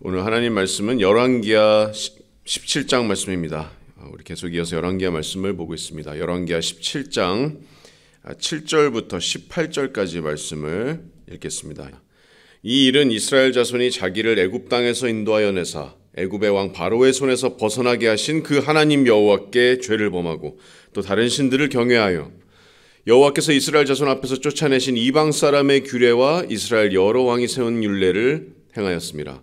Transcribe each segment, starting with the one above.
오늘 하나님 말씀은 열왕기하 17장 말씀입니다. 우리 계속 이어서 열왕기하 말씀을 보고 있습니다. 열왕기하 17장 7절부터 18절까지 말씀을 읽겠습니다. 이 일은 이스라엘 자손이 자기를 애굽 땅에서 인도하여 내사 애굽의 왕 바로의 손에서 벗어나게 하신 그 하나님 여호와께 죄를 범하고 또 다른 신들을 경외하여 여호와께서 이스라엘 자손 앞에서 쫓아내신 이방 사람의 규례와 이스라엘 여러 왕이 세운 율례를 행하였습니다.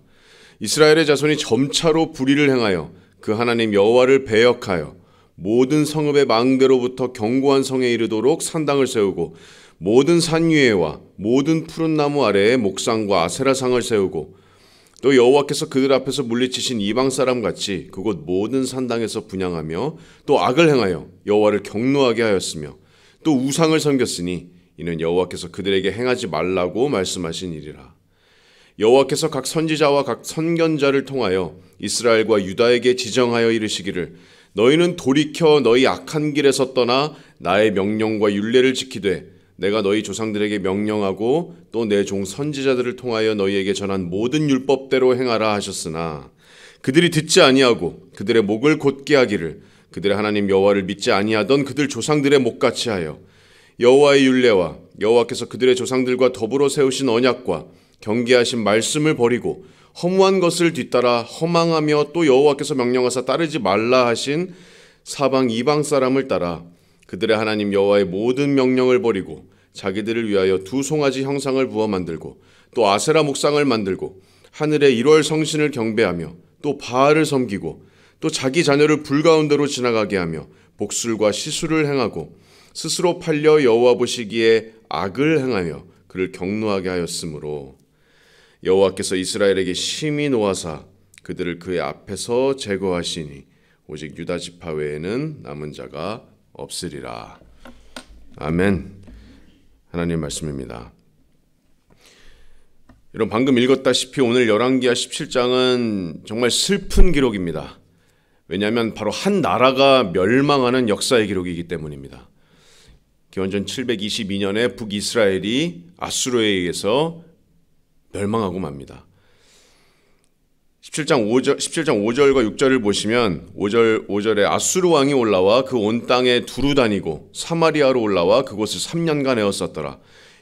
이스라엘의 자손이 점차로 불의를 행하여 그 하나님 여호와를 배역하여 모든 성읍의 망대로부터 견고한 성에 이르도록 산당을 세우고 모든 산 위에와 모든 푸른 나무 아래에 목상과 아세라상을 세우고 또 여호와께서 그들 앞에서 물리치신 이방 사람 같이 그곳 모든 산당에서 분향하며 또 악을 행하여 여호와를 경노하게 하였으며 또 우상을 섬겼으니 이는 여호와께서 그들에게 행하지 말라고 말씀하신 일이라. 여호와께서 각 선지자와 각 선견자를 통하여 이스라엘과 유다에게 지정하여 이르시기를 너희는 돌이켜 너희 악한 길에서 떠나 나의 명령과 율례를 지키되 내가 너희 조상들에게 명령하고 또 내 종 선지자들을 통하여 너희에게 전한 모든 율법대로 행하라 하셨으나 그들이 듣지 아니하고 그들의 목을 곧게 하기를 그들의 하나님 여호와를 믿지 아니하던 그들 조상들의 목같이 하여 여호와의 율례와 여호와께서 그들의 조상들과 더불어 세우신 언약과 경계하신 말씀을 버리고 허무한 것을 뒤따라 허망하며 또 여호와께서 명령하사 따르지 말라 하신 사방 이방 사람을 따라 그들의 하나님 여호와의 모든 명령을 버리고 자기들을 위하여 두 송아지 형상을 부어 만들고 또 아세라 목상을 만들고 하늘의 1월 성신을 경배하며 또 바알을 섬기고 또 자기 자녀를 불 가운데로 지나가게 하며 복술과 시술을 행하고 스스로 팔려 여호와 보시기에 악을 행하며 그를 경노하게 하였으므로 여호와께서 이스라엘에게 심히 노하사 그들을 그의 앞에서 제거하시니 오직 유다 지파 외에는 남은 자가 없으리라. 아멘. 하나님 말씀입니다. 여러분 방금 읽었다시피 오늘 열왕기하 17장은 정말 슬픈 기록입니다. 왜냐하면 바로 한 나라가 멸망하는 역사의 기록이기 때문입니다. 기원전 722년에 북이스라엘이 아수르에 의해서 멸망하고 맙니다. 17장 5절과 6절을 보시면 5절에 아수르 왕이 올라와 그 온 땅에 두루 다니고 사마리아로 올라와 그곳을 3년간 에웠었더라.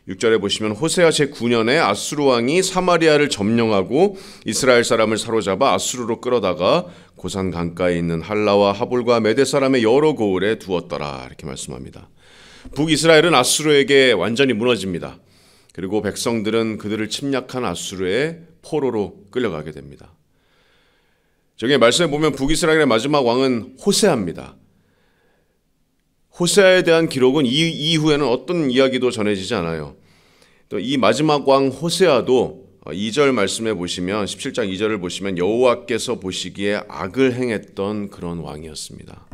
6절에 보시면 호세아 제9년에 아수르 왕이 사마리아를 점령하고 이스라엘 사람을 사로잡아 아수르로 끌어다가 고산 강가에 있는 할라와 하볼과 메대 사람의 여러 고을에 두었더라. 이렇게 말씀합니다. 북이스라엘은 아수르에게 완전히 무너집니다. 그리고 백성들은 그들을 침략한 아수르의 포로로 끌려가게 됩니다. 저기 말씀에 보면 북이스라엘의 마지막 왕은 호세아입니다. 호세아에 대한 기록은 이후에는 어떤 이야기도 전해지지 않아요. 또 이 마지막 왕 호세아도 2절 말씀에 보시면 17장 2절을 보시면 여호와께서 보시기에 악을 행했던 그런 왕이었습니다.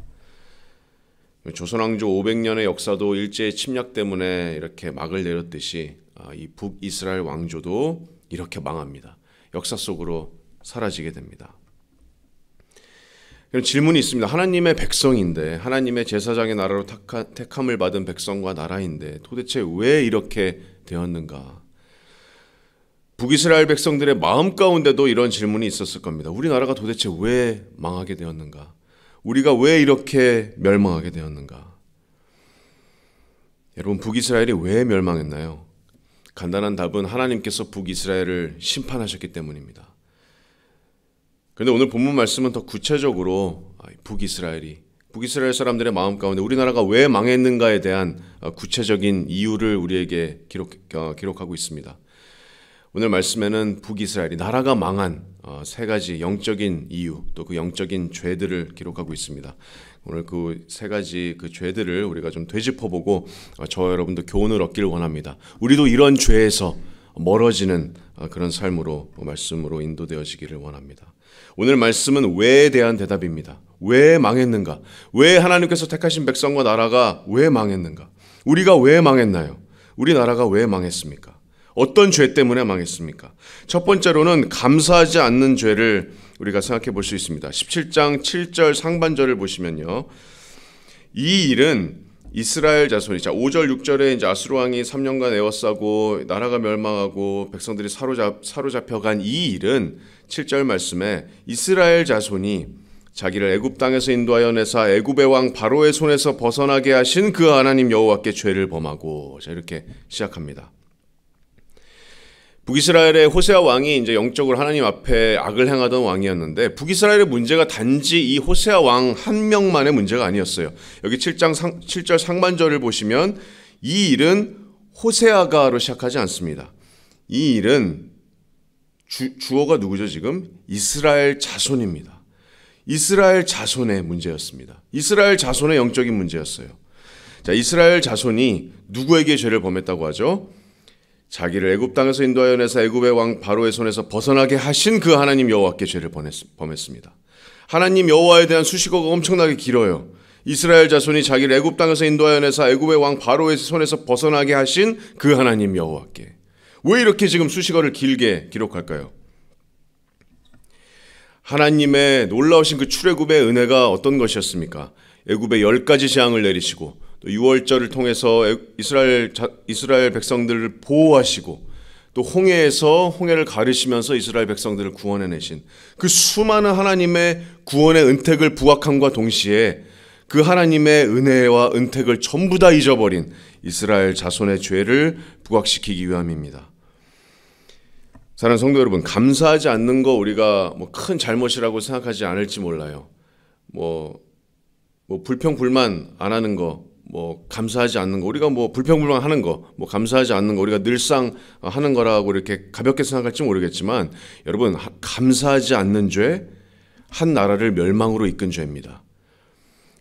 조선왕조 500년의 역사도 일제의 침략 때문에 이렇게 막을 내렸듯이 이 북이스라엘 왕조도 이렇게 망합니다. 역사 속으로 사라지게 됩니다. 그럼 질문이 있습니다. 하나님의 백성인데 하나님의 제사장의 나라로 택함을 받은 백성과 나라인데 도대체 왜 이렇게 되었는가? 북이스라엘 백성들의 마음 가운데도 이런 질문이 있었을 겁니다. 우리나라가 도대체 왜 망하게 되었는가? 우리가 왜 이렇게 멸망하게 되었는가? 여러분 북이스라엘이 왜 멸망했나요? 간단한 답은 하나님께서 북이스라엘을 심판하셨기 때문입니다. 그런데 오늘 본문 말씀은 더 구체적으로 북이스라엘 사람들의 마음 가운데 우리나라가 왜 망했는가에 대한 구체적인 이유를 우리에게 기록하고 있습니다. 오늘 말씀에는 북이스라엘이 나라가 망한 세 가지 영적인 이유 또 그 영적인 죄들을 기록하고 있습니다. 오늘 그 세 가지 그 죄들을 우리가 좀 되짚어보고 저와 여러분도 교훈을 얻기를 원합니다. 우리도 이런 죄에서 멀어지는 그런 삶으로 말씀으로 인도되어지기를 원합니다. 오늘 말씀은 왜에 대한 대답입니다. 왜 망했는가? 왜 하나님께서 택하신 백성과 나라가 왜 망했는가? 우리가 왜 망했나요? 우리 나라가 왜 망했습니까? 어떤 죄 때문에 망했습니까? 첫 번째로는 감사하지 않는 죄를 우리가 생각해 볼 수 있습니다. 17장 7절 상반절을 보시면요. 이 일은 이스라엘 자손이, 자 5절 6절에 이제 아수르 왕이 3년간 에워싸고 나라가 멸망하고 백성들이 사로잡혀간 이 일은 7절 말씀에 이스라엘 자손이 자기를 애굽 땅에서 인도하여 내사 애굽의 왕 바로의 손에서 벗어나게 하신 그 하나님 여호와께 죄를 범하고, 자 이렇게 시작합니다. 북이스라엘의 호세아 왕이 이제 영적으로 하나님 앞에 악을 행하던 왕이었는데, 북이스라엘의 문제가 단지 이 호세아 왕 한 명만의 문제가 아니었어요. 여기 7절 상반절을 보시면 이 일은 호세아가로 시작하지 않습니다. 이 일은 주어가 누구죠 지금? 이스라엘 자손입니다. 이스라엘 자손의 문제였습니다. 이스라엘 자손의 영적인 문제였어요. 자, 이스라엘 자손이 누구에게 죄를 범했다고 하죠? 자기를 애굽 땅에서 인도하여 내사 애굽의 왕 바로의 손에서 벗어나게 하신 그 하나님 여호와께 죄를 범했습니다. 하나님 여호와에 대한 수식어가 엄청나게 길어요. 이스라엘 자손이 자기를 애굽 땅에서 인도하여 내사 애굽의 왕 바로의 손에서 벗어나게 하신 그 하나님 여호와께. 왜 이렇게 지금 수식어를 길게 기록할까요? 하나님의 놀라우신 그 출애굽의 은혜가 어떤 것이었습니까? 애굽에 10가지 재앙을 내리시고 또 6월절을 통해서 이스라엘 백성들을 보호하시고 또 홍해를 가르시면서 이스라엘 백성들을 구원해내신 그 수많은 하나님의 구원의 은택을 부각함과 동시에 그 하나님의 은혜와 은택을 전부 다 잊어버린 이스라엘 자손의 죄를 부각시키기 위함입니다. 사랑하는 성도 여러분, 감사하지 않는 거 우리가 큰 잘못이라고 생각하지 않을지 몰라요. 불평불만 안 하는 거, 감사하지 않는 거, 우리가 불평불만 하는 거, 감사하지 않는 거, 우리가 늘상 하는 거라고 이렇게 가볍게 생각할지 모르겠지만, 여러분, 감사하지 않는 죄, 한 나라를 멸망으로 이끈 죄입니다.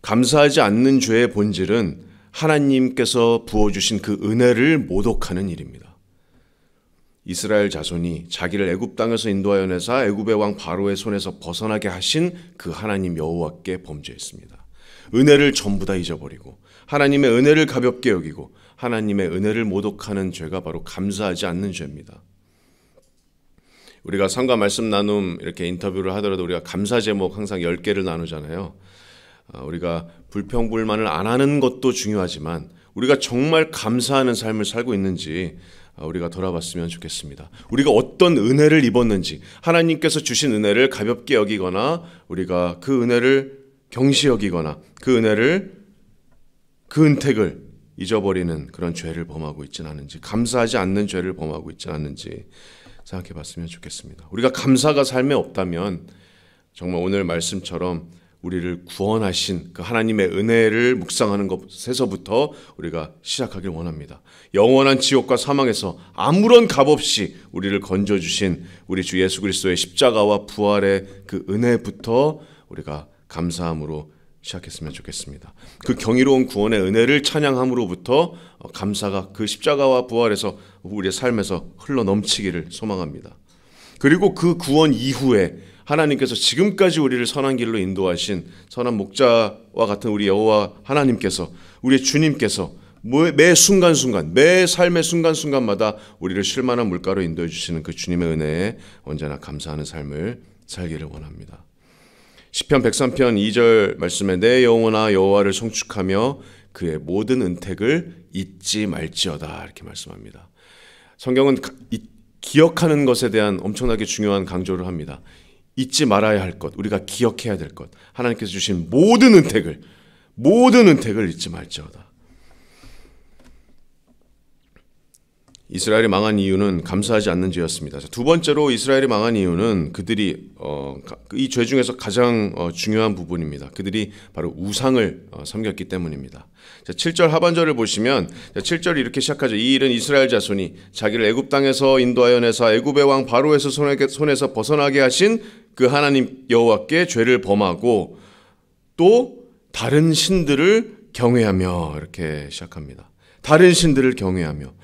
감사하지 않는 죄의 본질은 하나님께서 부어주신 그 은혜를 모독하는 일입니다. 이스라엘 자손이 자기를 애굽 땅에서 인도하여 내사 애굽의 왕 바로의 손에서 벗어나게 하신 그 하나님 여호와께 범죄했습니다. 은혜를 전부 다 잊어버리고 하나님의 은혜를 가볍게 여기고 하나님의 은혜를 모독하는 죄가 바로 감사하지 않는 죄입니다. 우리가 상과 말씀 나눔 이렇게 인터뷰를 하더라도 우리가 감사 제목 항상 10개를 나누잖아요. 우리가 불평불만을 안 하는 것도 중요하지만 우리가 정말 감사하는 삶을 살고 있는지 우리가 돌아봤으면 좋겠습니다. 우리가 어떤 은혜를 입었는지, 하나님께서 주신 은혜를 가볍게 여기거나 우리가 그 은혜를 경시 여기거나 그 은택을 잊어버리는 그런 죄를 범하고 있지는 않은지, 감사하지 않는 죄를 범하고 있지는 않는지 생각해 봤으면 좋겠습니다. 우리가 감사가 삶에 없다면 정말 오늘 말씀처럼 우리를 구원하신 그 하나님의 은혜를 묵상하는 것에서부터 우리가 시작하길 원합니다. 영원한 지옥과 사망에서 아무런 값없이 우리를 건져주신 우리 주 예수 그리스도의 십자가와 부활의 그 은혜부터 우리가 감사함으로 시작했으면 좋겠습니다. 그 경이로운 구원의 은혜를 찬양함으로부터 감사가 그 십자가와 부활에서 우리의 삶에서 흘러 넘치기를 소망합니다. 그리고 그 구원 이후에 하나님께서 지금까지 우리를 선한 길로 인도하신 선한 목자와 같은 우리 여호와 하나님께서, 우리의 주님께서 매 순간순간, 매 삶의 순간순간마다 우리를 쉴만한 물가로 인도해 주시는 그 주님의 은혜에 언제나 감사하는 삶을 살기를 원합니다. 시편 103편 2절 말씀에 내 영혼아 여호와를 송축하며 그의 모든 은택을 잊지 말지어다 이렇게 말씀합니다. 성경은 기억하는 것에 대한 엄청나게 중요한 강조를 합니다. 잊지 말아야 할 것, 우리가 기억해야 될 것, 하나님께서 주신 모든 은택을 잊지 말지어다. 이스라엘이 망한 이유는 감사하지 않는 죄였습니다. 두 번째로 이스라엘이 망한 이유는 그들이 이 죄 중에서 가장 중요한 부분입니다. 그들이 바로 우상을 섬겼기 때문입니다. 7절 하반절을 보시면 7절이 이렇게 시작하죠. 이 일은 이스라엘 자손이 자기를 애굽 땅에서 인도하여 내사 애굽의 왕 바로에서 손에서 벗어나게 하신 그 하나님 여호와께 죄를 범하고 또 다른 신들을 경외하며 이렇게 시작합니다. 다른 신들을 경외하며.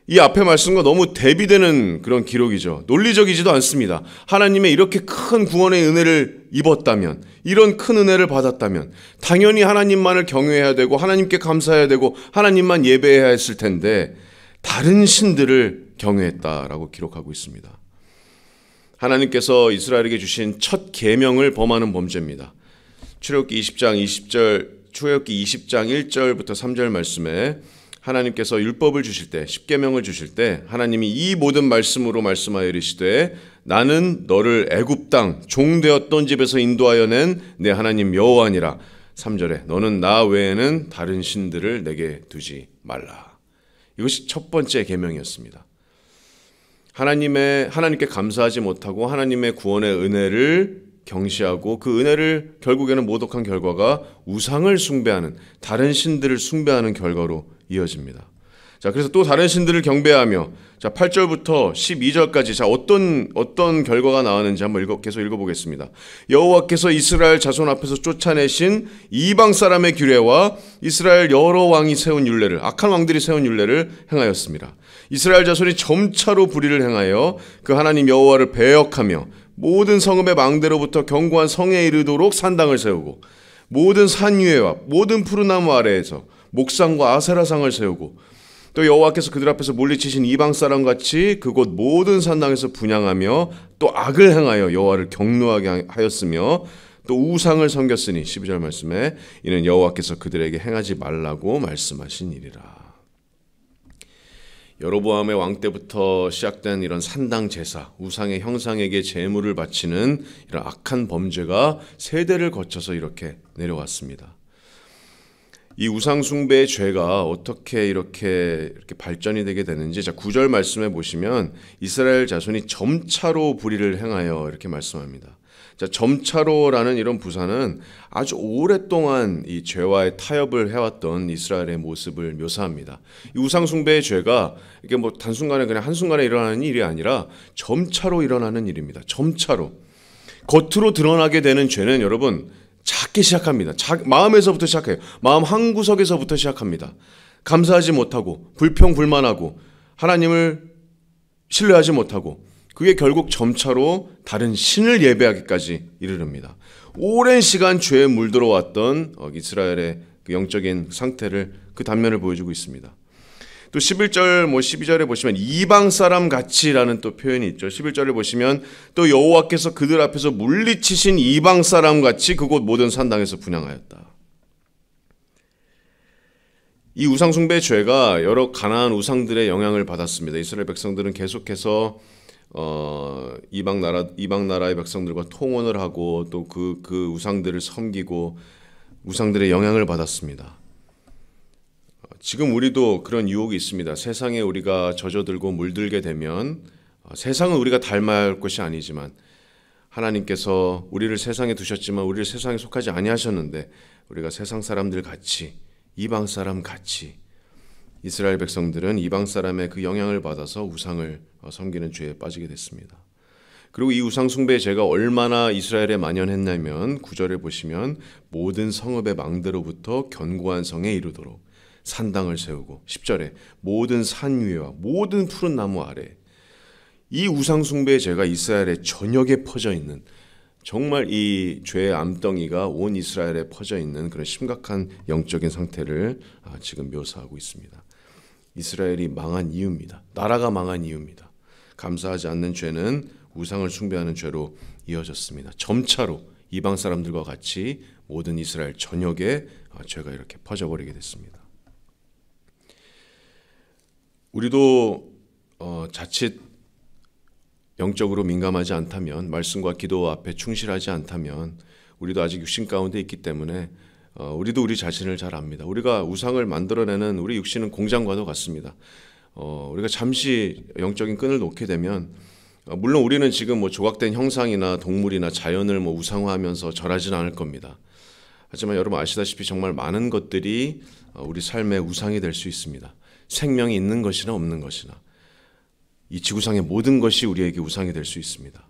이 앞에 말씀과 너무 대비되는 그런 기록이죠. 논리적이지도 않습니다. 하나님의 이렇게 큰 구원의 은혜를 입었다면, 이런 큰 은혜를 받았다면 당연히 하나님만을 경외해야 되고 하나님께 감사해야 되고 하나님만 예배해야 했을 텐데 다른 신들을 경외했다라고 기록하고 있습니다. 하나님께서 이스라엘에게 주신 첫 계명을 범하는 범죄입니다. 출애굽기 20장 20절 출애굽기 20장 1절부터 3절 말씀에 하나님께서 율법을 주실 때, 십계명을 주실 때 하나님이 이 모든 말씀으로 말씀하여 이르시되 나는 너를 애굽 땅 종되었던 집에서 인도하여 낸 내 하나님 여호와니라. 3절에 너는 나 외에는 다른 신들을 내게 두지 말라. 이것이 첫 번째 계명이었습니다. 하나님께 감사하지 못하고 하나님의 구원의 은혜를 경시하고 그 은혜를 결국에는 모독한 결과가 우상을 숭배하는, 다른 신들을 숭배하는 결과로 이어집니다. 자, 그래서 또 다른 신들을 경배하며, 자, 8절부터 12절까지 자, 어떤 결과가 나왔는지 한번 계속 읽어보겠습니다. 여호와께서 이스라엘 자손 앞에서 쫓아내신 이방 사람의 규례와 이스라엘 여러 왕이 세운 율례를, 악한 왕들이 세운 율례를 행하였습니다. 이스라엘 자손이 점차로 불의를 행하여 그 하나님 여호와를 배역하며 모든 성읍의 망대로부터 견고한 성에 이르도록 산당을 세우고 모든 산 위에와 모든 푸른 나무 아래에서 목상과 아세라상을 세우고 또 여호와께서 그들 앞에서 물리치신 이방 사람 같이 그곳 모든 산당에서 분향하며 또 악을 행하여 여호와를 경노하게 하였으며 또 우상을 섬겼으니 12절 말씀에 이는 여호와께서 그들에게 행하지 말라고 말씀하신 일이라. 여로보암의 왕 때부터 시작된 이런 산당 제사, 우상의 형상에게 제물을 바치는 이런 악한 범죄가 세대를 거쳐서 이렇게 내려왔습니다. 이 우상 숭배의 죄가 어떻게 이렇게 발전이 되게 되는지, 자, 9절 말씀에 보시면 이스라엘 자손이 점차로 불의를 행하여 이렇게 말씀합니다. 자, 점차로라는 이런 부사는 아주 오랫동안 이 죄와의 타협을 해왔던 이스라엘의 모습을 묘사합니다. 이 우상 숭배의 죄가 이게 뭐 단순간에 그냥 한순간에 일어나는 일이 아니라 점차로 일어나는 일입니다. 점차로. 겉으로 드러나게 되는 죄는 여러분 작게 시작합니다. 마음에서부터 시작해요. 마음 한구석에서부터 시작합니다. 감사하지 못하고 불평불만하고 하나님을 신뢰하지 못하고 그게 결국 점차로 다른 신을 예배하기까지 이르릅니다. 오랜 시간 죄에 물들어왔던 이스라엘의 그 영적인 상태를, 그 단면을 보여주고 있습니다. 또 11절 12절에 보시면 이방 사람 같이라는 또 표현이 있죠. 11절에 보시면 또 여호와께서 그들 앞에서 물리치신 이방 사람 같이 그곳 모든 산당에서 분향하였다. 이 우상 숭배 죄가 여러 가나안 우상들의 영향을 받았습니다. 이스라엘 백성들은 계속해서 이방 나라의 백성들과 통혼을 하고 또 그 우상들을 섬기고 우상들의 영향을 받았습니다. 지금 우리도 그런 유혹이 있습니다. 세상에 우리가 젖어들고 물들게 되면 세상은 우리가 닮아야 할 것이 아니지만 하나님께서 우리를 세상에 두셨지만 우리를 세상에 속하지 아니하셨는데 우리가 세상 사람들 같이, 이방 사람 같이, 이스라엘 백성들은 이방 사람의 그 영향을 받아서 우상을 섬기는 죄에 빠지게 됐습니다. 그리고 이 우상 숭배의 죄가 얼마나 이스라엘에 만연했냐면 9절에 보시면 모든 성읍의 망대로부터 견고한 성에 이르도록 산당을 세우고 10절에 모든 산 위에와 모든 푸른 나무 아래, 이 우상 숭배의 죄가 이스라엘의 전역에 퍼져 있는, 정말 이 죄의 암덩이가 온 이스라엘에 퍼져 있는 그런 심각한 영적인 상태를 지금 묘사하고 있습니다. 이스라엘이 망한 이유입니다. 나라가 망한 이유입니다. 감사하지 않는 죄는 우상을 숭배하는 죄로 이어졌습니다. 점차로 이방 사람들과 같이 모든 이스라엘 전역에 죄가 이렇게 퍼져버리게 됐습니다. 우리도 자칫 영적으로 민감하지 않다면, 말씀과 기도 앞에 충실하지 않다면 우리도 아직 육신 가운데 있기 때문에 우리도 우리 자신을 잘 압니다. 우리가 우상을 만들어내는 우리 육신은 공장과도 같습니다. 우리가 잠시 영적인 끈을 놓게 되면 물론 우리는 지금 뭐 조각된 형상이나 동물이나 자연을 뭐 우상화하면서 절하지는 않을 겁니다. 하지만 여러분 아시다시피 정말 많은 것들이 우리 삶의 우상이 될 수 있습니다. 생명이 있는 것이나 없는 것이나 이 지구상의 모든 것이 우리에게 우상이 될 수 있습니다.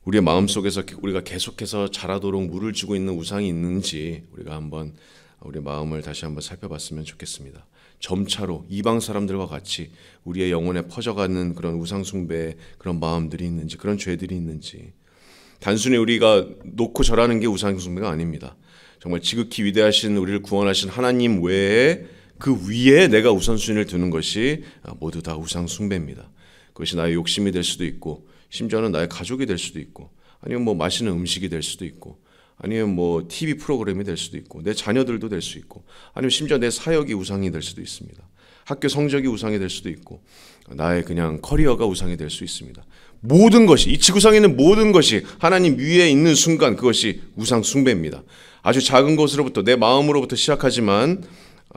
우리의 마음속에서 우리가 계속해서 자라도록 물을 주고 있는 우상이 있는지 우리가 한번 우리 마음을 다시 한번 살펴봤으면 좋겠습니다. 점차로 이방 사람들과 같이 우리의 영혼에 퍼져가는 그런 우상 숭배의 그런 마음들이 있는지, 그런 죄들이 있는지, 단순히 우리가 놓고 절하는 게 우상 숭배가 아닙니다. 정말 지극히 위대하신 우리를 구원하신 하나님 외에 그 위에 내가 우선순위를 두는 것이 모두 다 우상 숭배입니다. 그것이 나의 욕심이 될 수도 있고, 심지어는 나의 가족이 될 수도 있고, 아니면 뭐 맛있는 음식이 될 수도 있고, 아니면 뭐 TV 프로그램이 될 수도 있고 내 자녀들도 될 수 있고 아니면 심지어 내 사역이 우상이 될 수도 있습니다. 학교 성적이 우상이 될 수도 있고 나의 그냥 커리어가 우상이 될 수 있습니다. 모든 것이 이 지구상에 있는 모든 것이 하나님 위에 있는 순간 그것이 우상 숭배입니다. 아주 작은 것으로부터 내 마음으로부터 시작하지만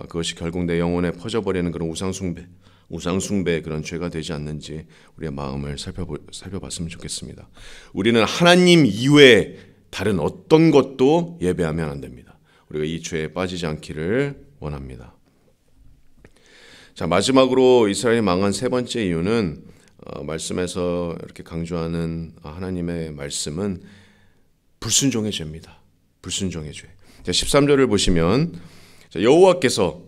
그것이 결국 내 영혼에 퍼져버리는 그런 우상 숭배의 그런 죄가 되지 않는지 우리의 마음을 살펴봤으면 좋겠습니다. 우리는 하나님 이외에 다른 어떤 것도 예배하면 안 됩니다. 우리가 이 죄에 빠지지 않기를 원합니다. 자, 마지막으로 이스라엘이 망한 세 번째 이유는 말씀에서 이렇게 강조하는 하나님의 말씀은 불순종의 죄입니다. 불순종의 죄. 자, 13절을 보시면 여호와께서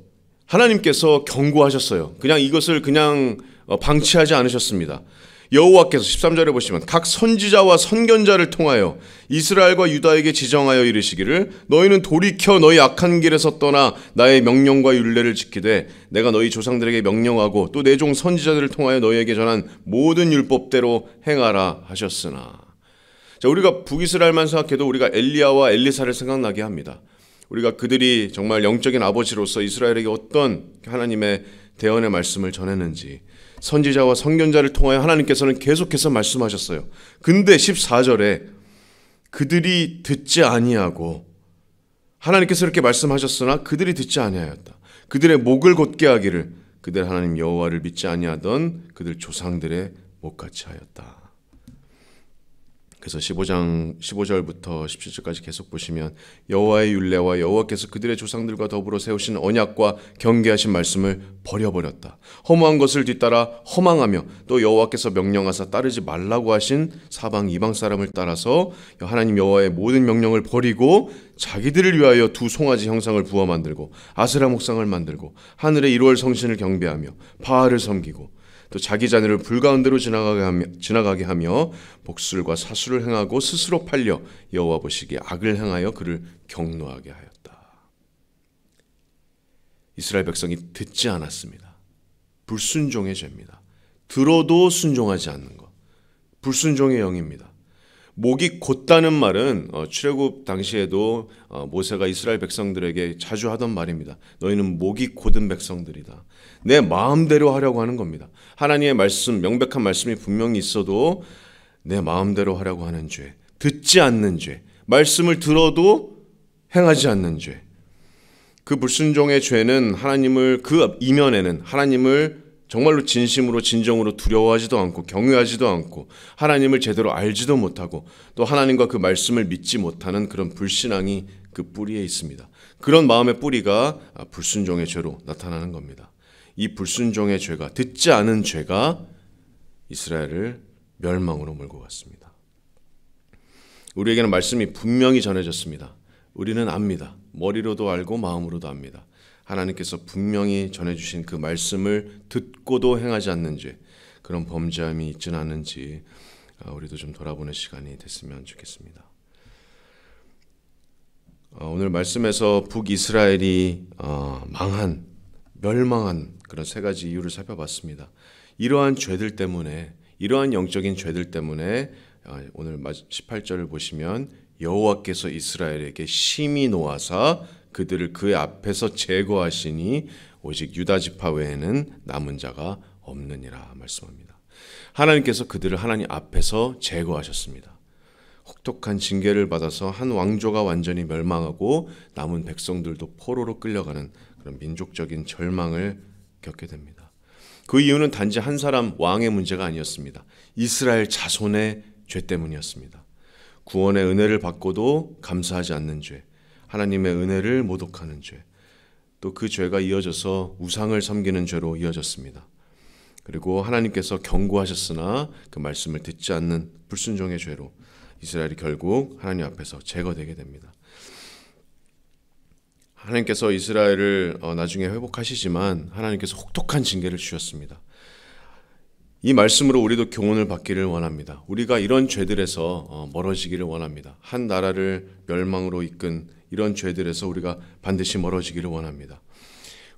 하나님께서 경고하셨어요. 그냥 이것을 그냥 방치하지 않으셨습니다. 여호와께서 13절에 보시면 각 선지자와 선견자를 통하여 이스라엘과 유다에게 지정하여 이르시기를 너희는 돌이켜 너희 악한 길에서 떠나 나의 명령과 율례를 지키되 내가 너희 조상들에게 명령하고 또 내 종 선지자들을 통하여 너희에게 전한 모든 율법대로 행하라 하셨으나. 자, 우리가 북이스라엘만 생각해도 우리가 엘리야와 엘리사를 생각나게 합니다. 우리가 그들이 정말 영적인 아버지로서 이스라엘에게 어떤 하나님의 대언의 말씀을 전했는지 선지자와 선견자를 통하여 하나님께서는 계속해서 말씀하셨어요. 근데 14절에 그들이 듣지 아니하고 하나님께서 이렇게 말씀하셨으나 그들이 듣지 아니하였다. 그들의 목을 곧게 하기를 그들 하나님 여호와를 믿지 아니하던 그들 조상들의 목같이 하였다. 그래서 15절부터 17절까지 계속 보시면 여호와의 율례와 여호와께서 그들의 조상들과 더불어 세우신 언약과 경계하신 말씀을 버려버렸다. 허무한 것을 뒤따라 허망하며 또 여호와께서 명령하사 따르지 말라고 하신 사방 이방 사람을 따라서 하나님 여호와의 모든 명령을 버리고 자기들을 위하여 두 송아지 형상을 부어 만들고 아세라 목상을 만들고 하늘의 1월 성신을 경배하며 바알을 섬기고 또 자기 자녀를 불가운데로 지나가게 하며 복술과 사수를 행하고 스스로 팔려 여호와 보시기에 악을 행하여 그를 경노하게 하였다. 이스라엘 백성이 듣지 않았습니다. 불순종의 죄입니다. 들어도 순종하지 않는 것. 불순종의 영입니다. 목이 곧다는 말은 출애굽 당시에도 모세가 이스라엘 백성들에게 자주 하던 말입니다. 너희는 목이 곧은 백성들이다. 내 마음대로 하려고 하는 겁니다. 하나님의 말씀, 명백한 말씀이 분명히 있어도 내 마음대로 하려고 하는 죄, 듣지 않는 죄, 말씀을 들어도 행하지 않는 죄. 그 불순종의 죄는 하나님을 그 이면에는 하나님을 정말로 진심으로 진정으로 두려워하지도 않고 경외하지도 않고 하나님을 제대로 알지도 못하고 또 하나님과 그 말씀을 믿지 못하는 그런 불신앙이 그 뿌리에 있습니다. 그런 마음의 뿌리가 불순종의 죄로 나타나는 겁니다. 이 불순종의 죄가, 듣지 않은 죄가 이스라엘을 멸망으로 몰고 갔습니다. 우리에게는 말씀이 분명히 전해졌습니다. 우리는 압니다. 머리로도 알고 마음으로도 압니다. 하나님께서 분명히 전해주신 그 말씀을 듣고도 행하지 않는 죄, 그런 범죄함이 있지는 않은지 우리도 좀 돌아보는 시간이 됐으면 좋겠습니다. 오늘 말씀에서 북이스라엘이 멸망한 그런 세 가지 이유를 살펴봤습니다. 이러한 죄들 때문에, 이러한 영적인 죄들 때문에 오늘 18절을 보시면 여호와께서 이스라엘에게 심히 노하사 그들을 그 앞에서 제거하시니 오직 유다 지파 외에는 남은 자가 없느니라 말씀합니다. 하나님께서 그들을 하나님 앞에서 제거하셨습니다. 혹독한 징계를 받아서 한 왕조가 완전히 멸망하고 남은 백성들도 포로로 끌려가는 그런 민족적인 절망을 겪게 됩니다. 그 이유는 단지 한 사람 왕의 문제가 아니었습니다. 이스라엘 자손의 죄 때문이었습니다. 구원의 은혜를 받고도 감사하지 않는 죄, 하나님의 은혜를 모독하는 죄, 또 그 죄가 이어져서 우상을 섬기는 죄로 이어졌습니다. 그리고 하나님께서 경고하셨으나 그 말씀을 듣지 않는 불순종의 죄로 이스라엘이 결국 하나님 앞에서 제거되게 됩니다. 하나님께서 이스라엘을 나중에 회복하시지만 하나님께서 혹독한 징계를 주셨습니다. 이 말씀으로 우리도 교훈을 받기를 원합니다. 우리가 이런 죄들에서 멀어지기를 원합니다. 한 나라를 멸망으로 이끈 이런 죄들에서 우리가 반드시 멀어지기를 원합니다.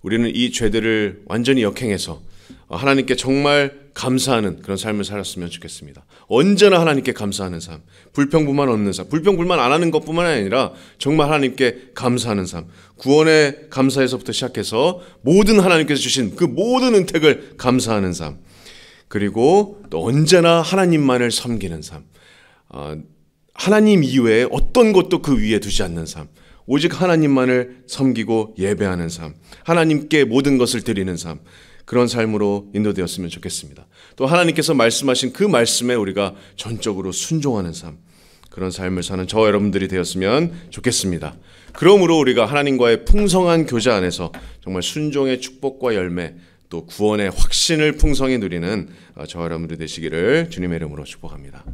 우리는 이 죄들을 완전히 역행해서 하나님께 정말 감사하는 그런 삶을 살았으면 좋겠습니다. 언제나 하나님께 감사하는 삶, 불평불만 없는 삶, 불평불만 안 하는 것뿐만 아니라 정말 하나님께 감사하는 삶, 구원의 감사에서부터 시작해서 모든 하나님께서 주신 그 모든 은택을 감사하는 삶, 그리고 또 언제나 하나님만을 섬기는 삶, 하나님 이외에 어떤 것도 그 위에 두지 않는 삶, 오직 하나님만을 섬기고 예배하는 삶, 하나님께 모든 것을 드리는 삶, 그런 삶으로 인도되었으면 좋겠습니다. 또 하나님께서 말씀하신 그 말씀에 우리가 전적으로 순종하는 삶, 그런 삶을 사는 저와 여러분들이 되었으면 좋겠습니다. 그러므로 우리가 하나님과의 풍성한 교제 안에서 정말 순종의 축복과 열매, 또 구원의 확신을 풍성히 누리는 저와 여러분들이 되시기를 주님의 이름으로 축복합니다.